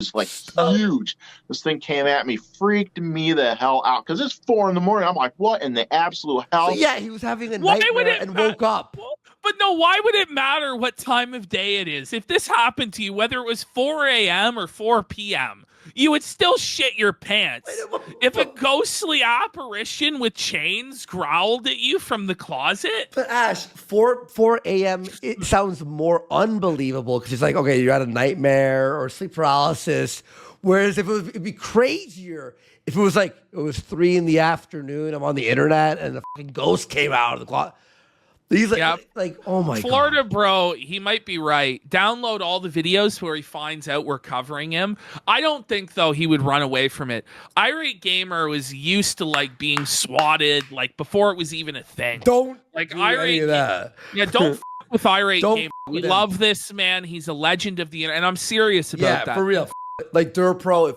was like huge. This thing came at me, freaked me the hell out because it's 4 in the morning. I'm like, what in the absolute hell? So yeah, he was having a nightmare and woke up. But no, why would it matter what time of day it is? If this happened to you, whether it was 4 a.m. or 4 p.m., you would still shit your pants. If a ghostly apparition with chains growled at you from the closet. But Ash, 4 a.m., it sounds more unbelievable because it's like, okay, you had a nightmare or sleep paralysis. Whereas it'd be crazier if it was like, it was 3 in the afternoon, I'm on the internet, and the fucking ghost came out of the closet. He's like, oh my God. Florida bro, he might be right. Download all the videos where he finds out we're covering him. I don't think, though, he would run away from it. Irate Gamer was used to, like, being swatted, like, before it was even a thing. Don't like do Irate any of that. Yeah, don't f with Irate Don't Gamer. We love this man. He's a legend of the internet, and I'm serious about that. Yeah, for real. Like Durpro,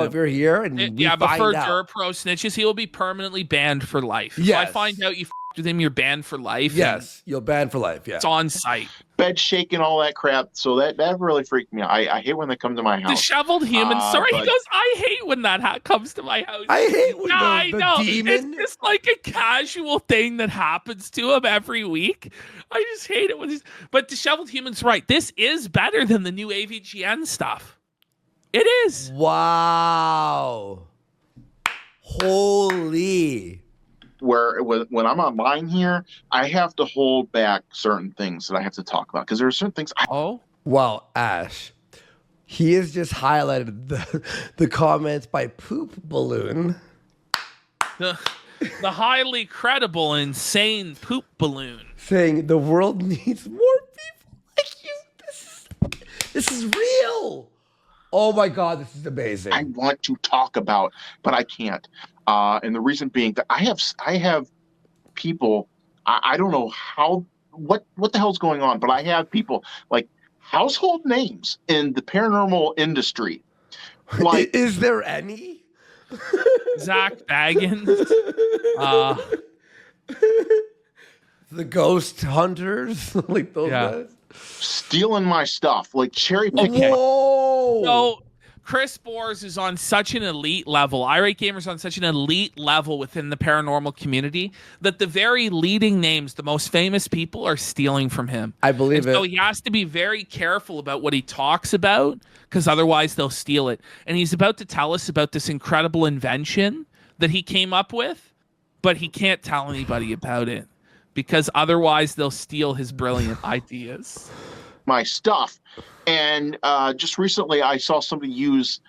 if you're here and but for Durpro snitches, he will be permanently banned for life. Yes. If I find out you with him, you're banned for life. Yes, you're banned for life. Yeah, it's on site. Bed shaking, all that crap. So that really freaked me out. I hate when they come to my house. Disheveled human. Sorry, he goes, I hate when that comes to my house. I hate when the demon. It's just like a casual thing that happens to him every week. I just hate it when he's. But Disheveled Human's right. This is better than the new AVGN stuff. It is. Wow. Holy. Where when I'm online here, I have to hold back certain things that I have to talk about because there are certain things. Well, Ash, he has just highlighted the comments by Poop Balloon. The highly credible, insane Poop Balloon saying the world needs more people like you. This is real. Oh my God, this is amazing. I want to talk about, but I can't. And the reason being that I have people, I don't know what the hell's going on, but I have people like household names in the paranormal industry. Like, is there any? Zach Baggins. The ghost hunters, like those guys. Stealing my stuff, like cherry picking. Whoa! So Chris Bors is on such an elite level. Irate Gamer's on such an elite level within the paranormal community that the very leading names, the most famous people, are stealing from him. I believe it. So he has to be very careful about what he talks about because otherwise they'll steal it. And he's about to tell us about this incredible invention that he came up with, but he can't tell anybody about it because otherwise they'll steal his brilliant ideas. My stuff. And just recently I saw somebody use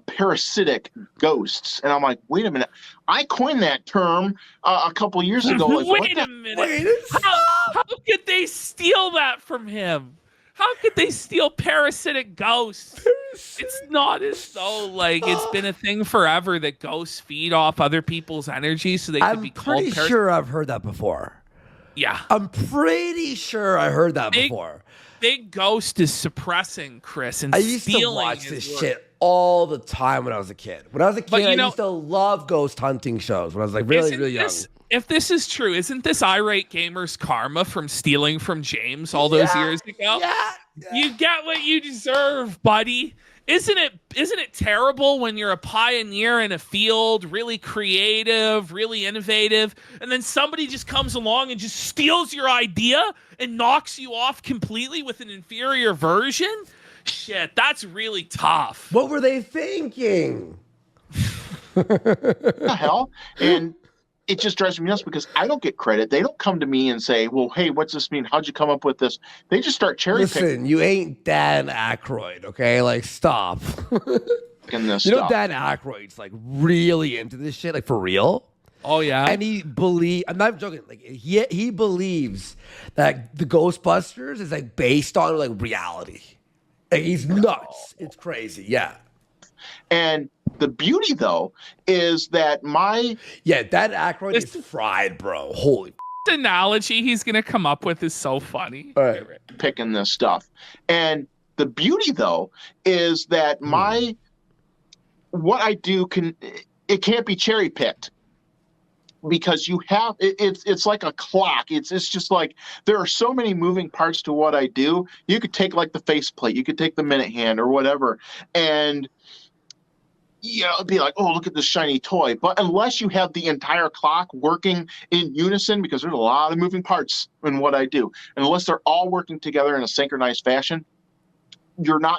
parasitic ghosts. And I'm like, wait a minute. I coined that term a couple years ago. Like, wait a minute. How could they steal that from him? How could they steal parasitic ghosts? It's not as though like it's been a thing forever that ghosts feed off other people's energy so they could be called parasitic. I'm pretty sure I've heard that before. Yeah. I'm pretty sure I heard that before. Big Ghost is suppressing Chris and I used to watch this shit all the time when I was a kid. When I was a kid, I used to love ghost hunting shows when I was like really young. If this is true, isn't this Irate Gamer's karma from stealing from James all those years ago? Yeah. You get what you deserve, buddy. Isn't it terrible when you're a pioneer in a field, really creative, really innovative, and then somebody just comes along and just steals your idea and knocks you off completely with an inferior version? Shit, that's really tough. What were they thinking? The hell? And it just drives me nuts because I don't get credit. They don't come to me and say, well, hey, what's this mean? How'd you come up with this? They just start cherry picking. Listen, you ain't Dan Aykroyd, okay? Like, stop. Dan Aykroyd's like really into this shit, like for real. Oh, yeah? And I'm not joking, like he believes that the Ghostbusters is like based on like reality. Like, he's nuts. It's crazy, yeah. And the beauty, though, is that Dan Aykroyd is fried, bro. Holy the analogy he's gonna come up with is so funny. All right. Picking this stuff. And the beauty, though, is that what I do can't be cherry picked. because you have it's like a clock. It's just like there are so many moving parts to what I do. You could take like the faceplate, you could take the minute hand or whatever, and it'd be like, oh, look at this shiny toy. But unless you have the entire clock working in unison, because there's a lot of moving parts in what I do, and unless they're all working together in a synchronized fashion, you're not